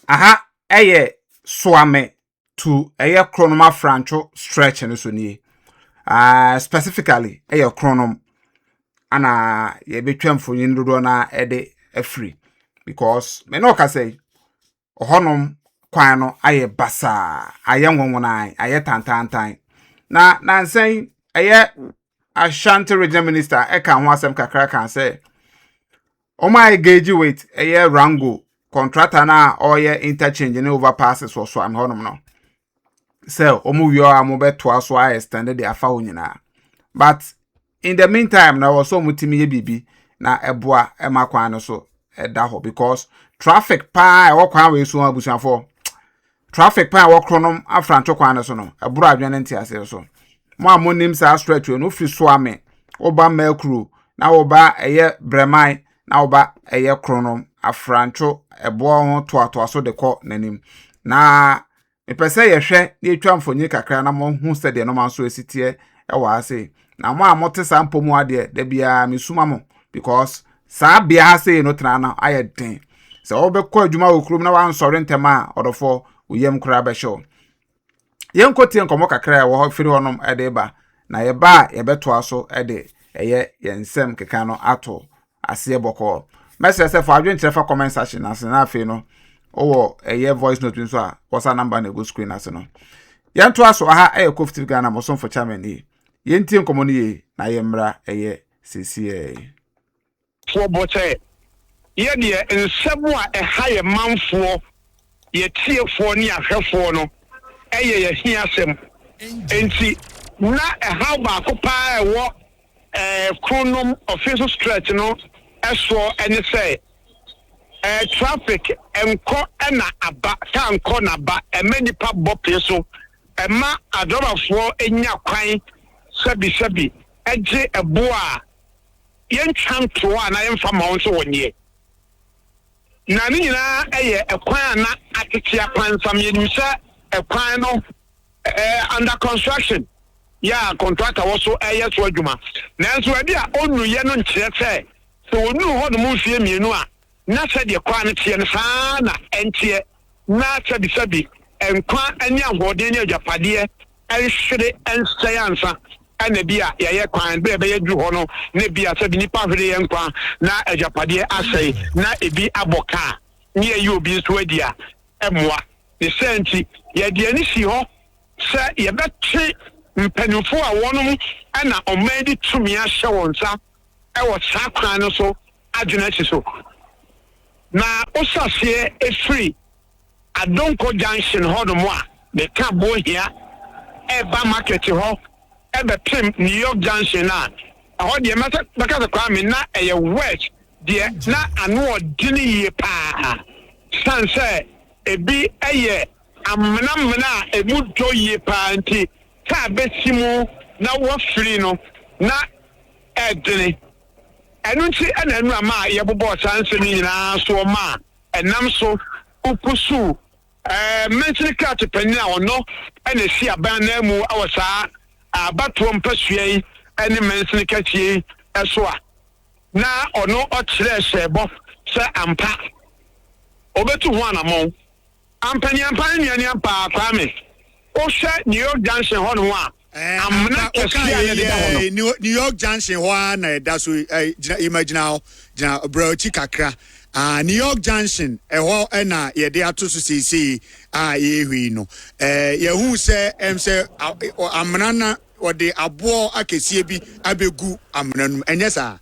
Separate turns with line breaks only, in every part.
aha eye Suame to eye Kronom Afrancho stretch and so ni specifically eye Kronom ana ye betwam for yin dodo na ede free because me no ka say ohonom kwan no aye basa aye nwonwonai aye tantantan na nsen eye Ashanti regional minister eka ho asem kakra kan say o my gauge with eye rango contractor na oye interchange ne overpasses so am honom no say omu wi o amobeto aso a extended the afa nyina but in the meantime na also mutimi ye bibi na eboa emakwan no so eda ho because traffic pa e wokwan we so abusuafo traffic pa e wokronom Afrancho kwan no so no eburu adwene ntiase so mo amonim sa stretch we no fi Suame oba makru na oba eye bremai na oba eye Kronom Afrancho eboa ho to aso de ko nanim na mepese ye hwe na etwa mfonyi kakra na mo hu se de no man so esitie e wa ase na mo amote sampo mu ade da bia mesuma mo because sa bia say no tra na aye den se obekọ adwuma okrum na wan sori ntema odofo uyem kura be show yen kotie nkomo kakra wo ho firi honom ede ba na ye ba ye beto aso ede eye yensem keka no ato ase boko message for adwen trefa comment section na se na afi no owo eye voice note nso a what's number na go screen ase no yen to aso aha COVTVGHANA mo so for chairman ni yen tie nkomo ni ye na ye mra eye CCA
for bote ye de nsemu a eha manfo ye tiefo ni ahwefo no eye ye hiasem enti na eha ba ko pa ewo Kronom official stretch no eso ene say traffic enko na aba ka enko na ba emani pa bope so ema adorafo enya kwan sabi eje eboa yen chanto na yen fa ma won so wonye na ni nyina eye ekwan na aketia kwan sam yenim se ekwan no under construction ya contractor also eye so adwuma nanso ade a onu ye no nkyere se so onu ho no mu fie mienu a na se de kwan no tie no saa na entie na sabi enkwan anya hode ne ajapade enhwere ensayansa ana bia ye kwan be ye du ho no ne bia sabi nipa hwere ye nkwan na ajapade asai na ebi aboka ne ye obi so adia emwa ne senti ye de ani si ho se ye beti mpanufo a wonum ana omedi tumi ahye wonsa e wo sakwan no so adwena chi so na osase efri adonko junction ho no mo a de ka bo hia e ba market ho e be pim New York junction na ho de maka kwa me na eye west de na anu odini ye pa sanse ebi eye amna emu do ye pa nti ka besimu na wo free no na edene enunti enanu ama ye bobo sanse ni nyina so ma enam so ukusu mentally cat penina ono ene si aban na mu awasa abato mpasue ene mentally cat yi eso a na ono o kire sebo se ampa obetu ho anamo ampani ni ampa kwame o hwe New York Junction ho no a amna kesi de
New York Junction ho na eda so imagine jina brochi kakra New York Junction ho na ye de ato so sisi ye hwi no ye hu se se amna na ode abo akesie bi abegu amna num enye sa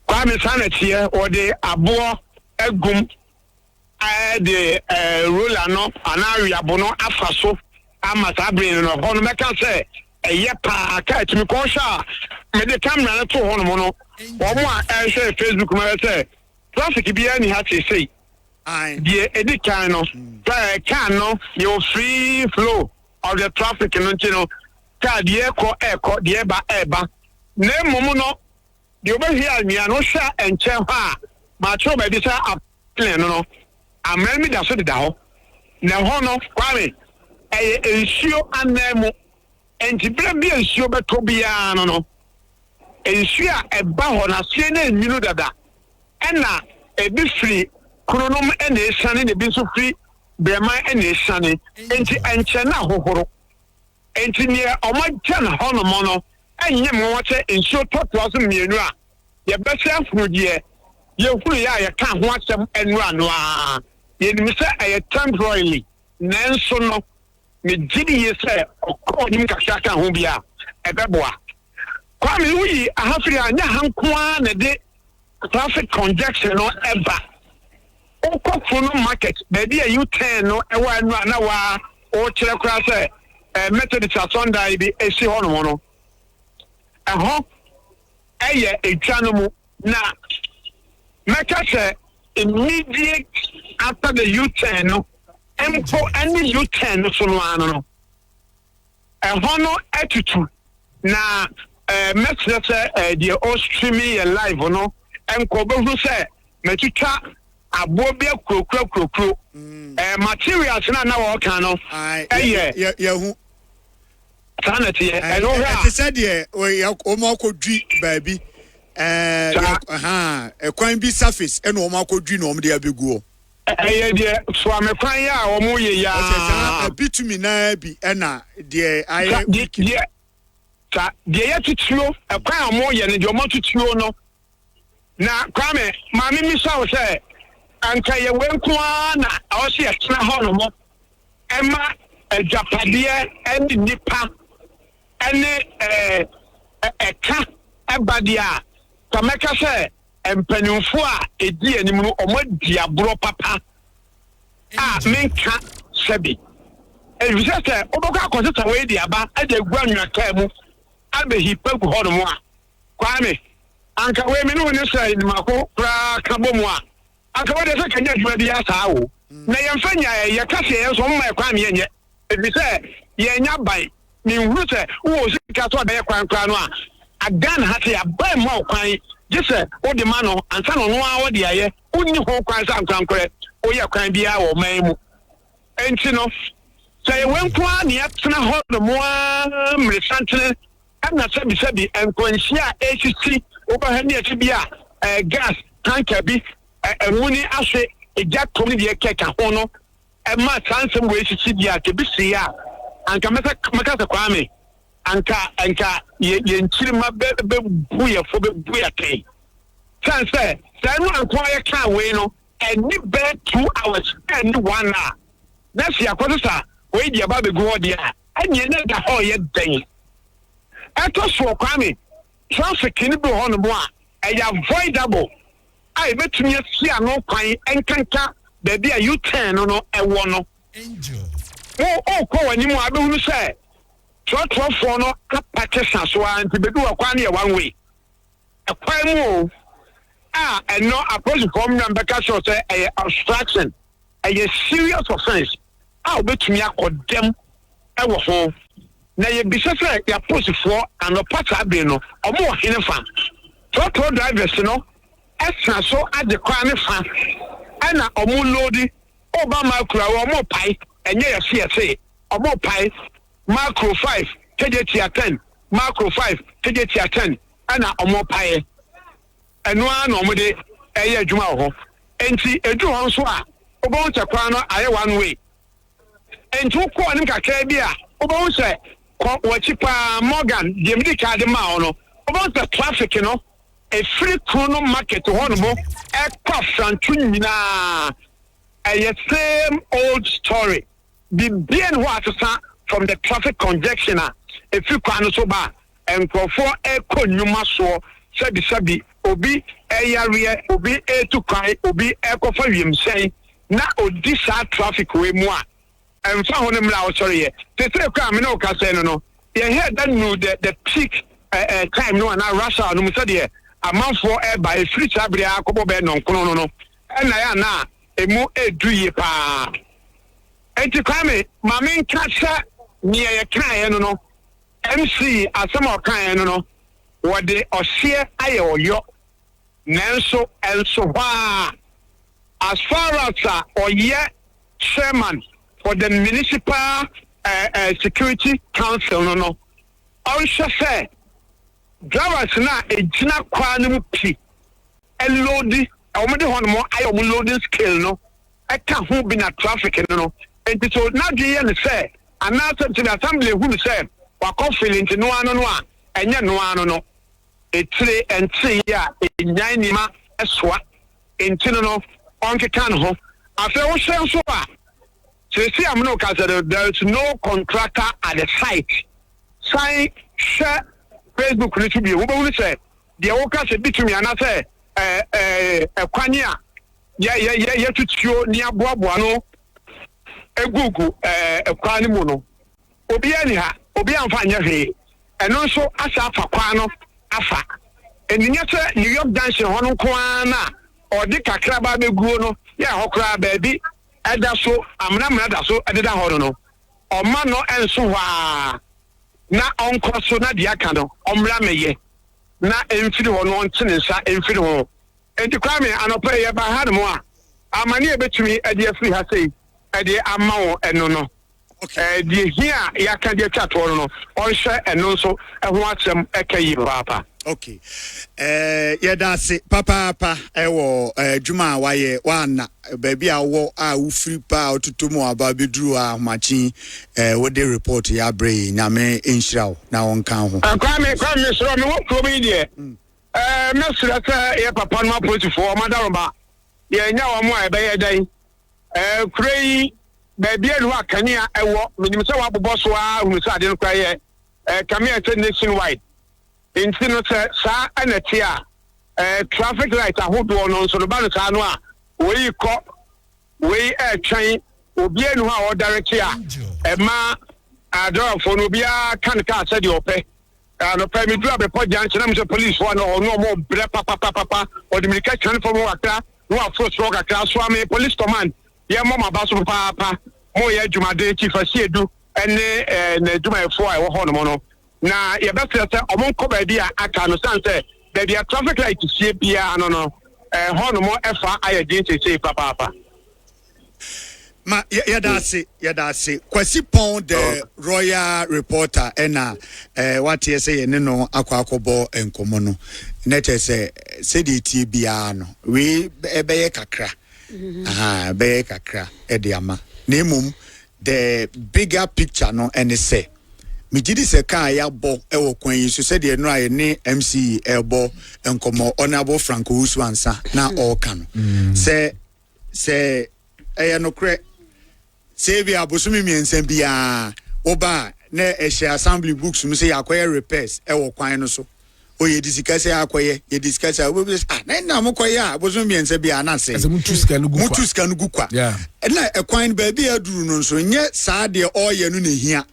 kwa me sanachie ode abo egum de roller no anawi abo no afaso amata brain no hono meka se eye pa ka timi ko sha me de camera no to hono mo no wo mo a share Facebook ma se traffic bi ani ha te sei die edikan no can no you free flow of the traffic no ntino ka die eko die ba eba na momo no de obahi ania no sha enche ha ma cho ba bi sa plan no amrami da so de da ho na ho no kwame ensio anemo entibra bi ensio beto bia no ensio a eba ho na se na enwinu dada ena ebi free Kronom ene esane ne bi so free Brema and Nishani, and Chena Horo. Engineer Omajan Honomono, and Yamote in short 2,000 million. Your best self would ye. You can't watch them and run. You miss a temporarily. Nansono, me giddy say, or call him Kashaka Hubia, a beboa. Kwame, we have to have one a day traffic congestion or ever. Kronom market, baby, you 10 no, a one now, or Chilacrass, Methodist Sunday be a sea hormono. A hawk, a channel now. Make immediate after the U10 no, and for any U10 so no. A honor attitude now. Message the all streaming live no, and Kobo who say, Metuka. Abobia kro materials na na work no
who
sanity and no
ha said ye o ma kodwi baabi e kwan bi surface e no ma kodwi no de abegu
de Suame kwan ya o mo ye ya
bitumi na bi e na de aye
de ya tutuo e kwan o mo ye ne de o ma tutuo no na kwame mami mi saw say anka ye wenkwa na awose ye tena ho no mo ema japade and nipa ene eka ebadia kameka se empanimfo a edi anim no omadi abro papa menka sebi evise se oboka akoseta we di aba ade guanwa ka mu abehi pagu ho no mo a kwame anka we me no ne se ni mako pra kabomu a anka we de se kanya dwuma dia saa wo na yemfanya ye kase ye so mma kwa me yenye ebise ye nya bai ni huru se wo sika to da ye kwan no a adan ha se abai ma kwan gese wo de ma no ansa no no a wo de aye unni ho kwan sa nkwankore o ye kwan bia wo man mu enti no se ye wenkwa ne atena ho no mo a mresantene ana sabi enkwanhia ACC oba ne ati bia gas tanker bi emuni ase eja tomi de keka ho no e ma transem we sisi bia ke bi se ya anka meka se kwame anka ye nchiri ma be buye fo be buye kai chance say no anko ye ka we no eni be 2 hours and 1 hour na si akosa we dia ba be go dia anye na da ho ye den eto so kwame traffic ni be ho no mo a e avoidable I betumi asia no kwan enkanka baby a U10 no e wo no angel ko wani mu abehunu se trotro no apate saso anti bedu akwa na one way e kwan mu no approach from number ka so say obstruction a serious offense betumi akodem e wo ho na ye bisa say ya approach for and apart abe no omo henefa trotro drivers no extra so at the crime fa ana omo loadi oba macro omo pai enye ya CSA omo pai macro 5 KJT 10 macro 5 KJT 10 ana omo pai eno ana omo de eye adwuma ho enti edu ho so a oba won chakwa no aye one way enti ko anim kakra bi a oba won se wachipa Morgan de medical de ma no oba won traffic no a free Kronom market honomo a Afrancho nyina a same old story the bien what from the traffic congestion a few kwano so ba and for a konyuma so sabi obi area obi to kai obi e for him say na odi sa traffic we mu a and fa honem la sorry te say kwa me no ka say no you hear that no the peak time no na rush hour no me say there amanfo eba efiri chabere akobo be no nkono no na ya na emu eduye pa enti kwame mame nkasa niye ye kan no MC asema kan no wode ohye aye oyo nanso elso wa as far as oye chairman for the municipal security council no on say drivers na ejina kwa no pi elodi omode hono mo ayo mo loading scale no eka ho bi na traffic no enti so na dwe ye ne say anasa to the assembly who say wakọ feeling no ano no a enye no ano no etire enti ya enyan nima esoa enti no onkeka no ho afa wo hwe so a see am no ka say there is no contractor at the site sign share Facebook ni to be wo be say the wo ka say bitumi anasa ekwanye a ye tutuo ni aboaboa no egugu ekwani mu no obi ani ha obi amfa nya hwe eno nso asa afa kwa no afa eninya se New York Junction hono kwa na odi kakra ba beguo no ya hokra ba bi eda so amna da so ededa ho no oma no enso hwa na onko so na dia ka no omra meye na emfiri ho no ntene nsa emfiri ho enti kwa me anopa ye ba ha mo a amani ebetumi ede afiri ha sei ede amawo eno no the here ya can get chat no on share and also what them ekayi papa
okay yeah that's it papa ewo juma waye wana baby awo a ufri pa otutu mu aba bedru a machi we dey report ya bre nyame enhiraw na won kan ho
kwame so me wo ko bi de mesra ta ya papa no approach madaroma ye nya wo mo e be ye dan krei baby enu akania ewo minim se wabobọ so a hunu se ade no kwa ye kamia te nationwide enti no se sa anati a traffic light ahodo no so no ba no sa no a we ko we twan obi enu ha o direct a ma adorafo no bia kan ka se de ope no pe mi dura be po Junction na police for no mo bre papa o de milika twan for mo akra no afro so akra Suame police command ye mama baso papa mo ye dwumade chief asiedu ene na dwumayefo a wo ho no no na ye betre se omonko ba bi a aka no sanse da dia traffic light sie bia no ho no mo efa ayedin sei papa
ma yada se kwasi pon the royal reporter ena what you say ne no akwakobo enkomo no nete se de tie bia no we ebeye kakra be kakra ediama nemum the bigger picture no and say me gidi se kan ya bo ewo kwan yi so said no aye ne MC ebo enkomo honorable Franco Uswansa na all kan se no kre se bi abosumi miensen bia oba na ehye assembly books mu se yakoye repairs ewo kwan no so oye disikase akoye ye disikase na mokoye abosumi miensen bia na se
mutu ska no
gukwa na ekwan ba bia duru no so nye saa de oye no na hia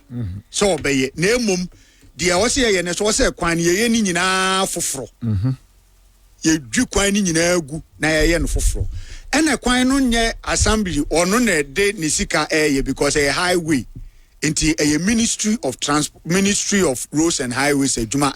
so obeye na emom de wose ye ne so wose ekwan ye ni nyina foforo ye dwi kwan ni nyina agu na ye no foforo ena kwan no nye assembly ono na de ne sika ye because a highway into a ministry of roads and highways adwuma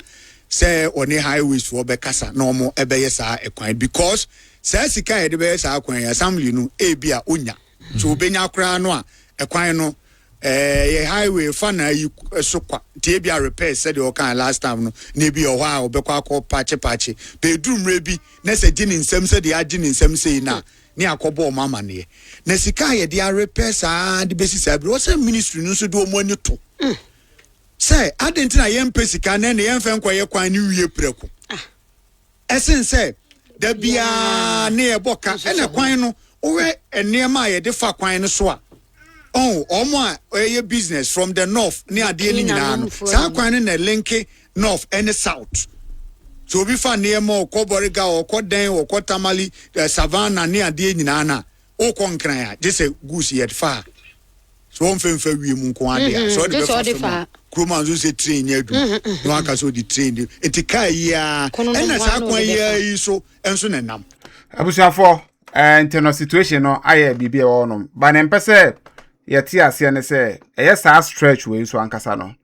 say on a highways for bekasa no mo ebeye saa ekwan because say sika ye de be saa kwan assembly no bia onya so obenya kra no a ekwan no ye highway fa na yi so kwa tie bia repair said the kan last time no na bi o ha obekwa akọ pache be dumre bi na se gini nsem se de agini nsem sei na ni akobo mama ne na sika ye de repair saa de besi saa bi o se ministry no so do mo ani to say adentina ye mpesika na ne ye mfa nkwaye kwan ni wie preko esen say da bia na ye boka ena kwan no owe enema ye de fa kwan no so a omo a business from the north ni ade ni nyina no sa kwan na link north and south so bi fa ne mo Koboriga okoden okotamali savannah ni ade nyina na o konkran ya je se goose yet fa so on femfa wi mu nko ade so de fa Kronom zo se train ya du no aka so di train etika ya na sa kwan ya yi so enso na nam
abusuafo internal situation no aye bibia wonom ba ne mpese yeti ase ne se eye sa stretch we so ankasa no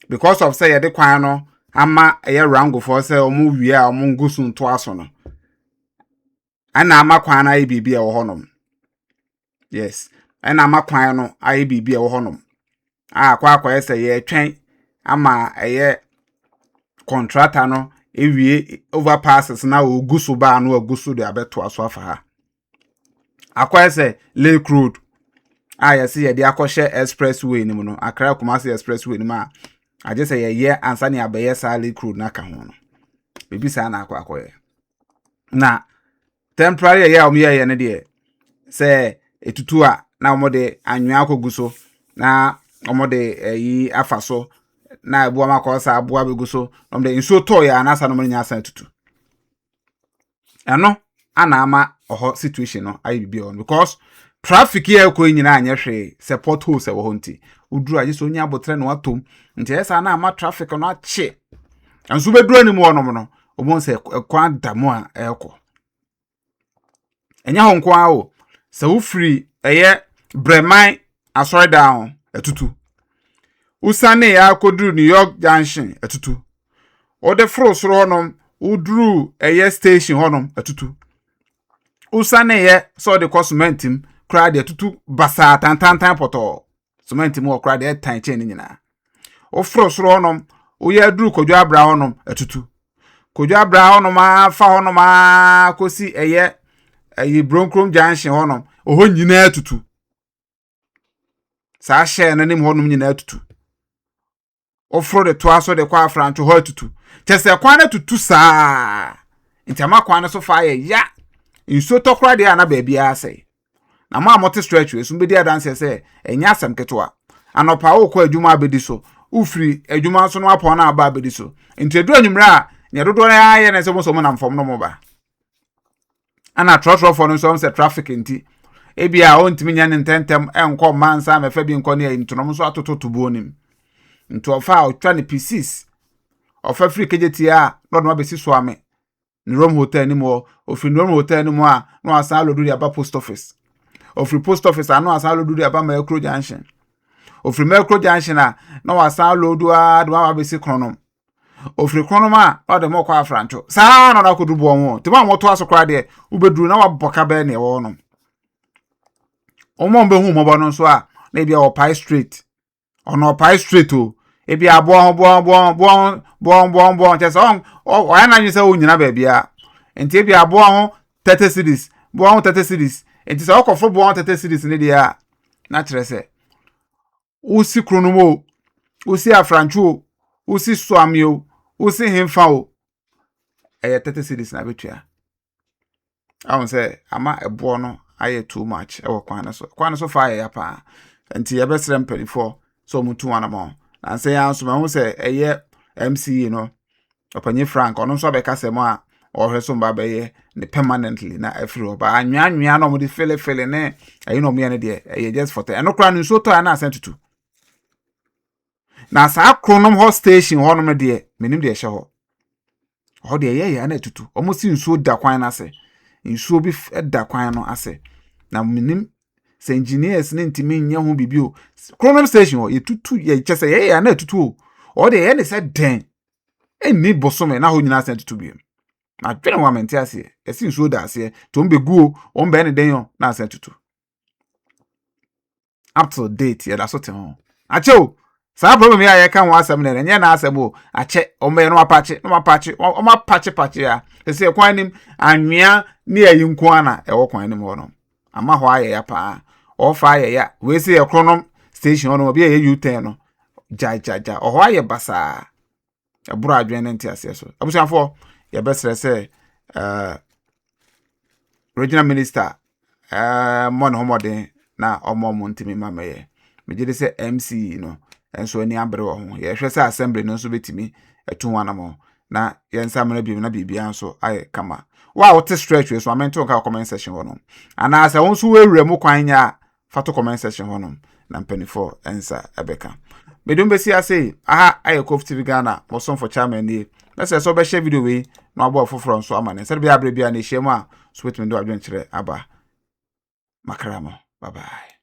because of say ye de kwan no ama eye rango for say omu wi a omu ngusu nto aso no ana ama kwan na aye bibia wo honom yes ana ama kwan no aye bibia wo honom akwa say ye twen ama eye contractor no ewie overpasses na ogusu ba no ogusu de abeto aso afa ha akwa say Lake Road ya see ye akɔhye expressway ni mu no Accra Kumasi expressway ni ma aje say ye ansa ne abaye sa Lake Road na ka ho no bebi sa na akɔ na temporary ye omuye ne de say etutu a na omode anwea akoguso na omode yi afaso na ebuama akosa aboa beguso omode inso to ya na asa no nya asa tutu eno ana ama oho situation no ayi bibi on because traffic here ko nyina anye hwe se potholes e wo honti uduru aje so nya abotre no atom nti esa na ama traffic no ache anso beduru ani mu onom no obon se kwa damu a ekọ enya honko a o se wo free eye breman asori down etutu usane ya koduru New York Junction etutu ode frosoro honom uduru eye station honom etutu usane ye so de cosmetim kra de etutu basa tantantan poto cementim o kra de tan chain nyina o frosoro honom o ye duru kodwo abra honom etutu kodwo abra honom afa honom akosi eye Kronom Junction honom oho nyina etutu sa share na nim honom nyina etutu ofro de to aso de kwa Afrancho ho tutu chese kwa na tutu saa ntama kwa na so fa ya inso tokra de ana ba bia sei na ma mote stretch we so be dia dance say enya asem ketoa anopa wo kwa adwuma abedi so ufiri adwuma so no apo na aba abedi so ntedu anwumra nya dodo na ya na se mo so mo na mfom no mo ba ana trotro for no so say traffic nti ebia o ntimi nya ntentem enko mansa mefa bi nko ne ntonom so atototo buonim nti ofa otwa ne pieces ofa free kejetia no no abesi Suame ni Rome hotel ni mo ofri Rome hotel ni mo a no asan lodu aba post office ofri post office anu asan lodu aba Micro Junction ofri Micro Junction a no asan lodu a do abesi Kronom ofri Kronom a o de mo kwa Afrancho sa no na kodu bo ho ti ma mo to asokra de ubeduru na waboka be ne wo no omo mbe hu mo bo no so a na bia o Pie Street ono Pie Street o ebi bon chese o ana nyi se o nyina ba bia enti ebi abo ho 30 cities bon 30 cities enti se o kofo bon 30 cities ne dia na kire se usi Kronom o usi Afrancho o usi Suame o usi hemfa o 30 cities na betua awon se ama ebo no aye too much e wo kwan so fa ya pa enti ye besrem pelifo so mutu wana mo and say ya so ma say eye MC no opanye Frank ono so be kasem a o hwe so mba be ye ne permanently na afri oba anwa no mo di fele ne ayi no mo ye ne de eye just for eno kra no so to na Asanteman na sa Kronom ho station ho no me de menim de hye ho de ye na tutu omo si nsuo da kwan na se nsuo bi da kwan no ase na menim se engineers ne ntimi nya ho bibio Kronom station ho ye tutu ye chese ye na tutu o de ye ne se den eni bosome na ho nyina Asanteman bi na dwene wa mente ase esi nsuo da ase to mbe guo o mbe ne den yo na Asanteman up to date ye da so te ho ache sa problem ya ye kan wa asem ne nya na asem o ache o mbe no apache o ma pache ya ese kwan nim anwea ne ayi nko ana e wo kwan nim ho no ama ho aye ya pa o fa aye ya we se Kronom station no bi ye U10 no ja o ho aye basa aburo adwen nti ase so abusuafo ye besre se regional minister mon homode na omo ntimi mameye megide se MC no enso ani abre wo ho ye hwe se assembly no so betimi etu wanamo na ye nsamra bi na bibia nso aye kama wa what stretch we so amento ka comment section wono ana asa won so wewure mu kwan nya fato comment section wono na mpanifo ensa ebeka medum besi ase aha aye COVTVGHANA mo son for chairman ni let's so be share video we no abo foforo nso amane se be abre bia na ehia mu a so betimi do adwen kire aba makaramo bye bye.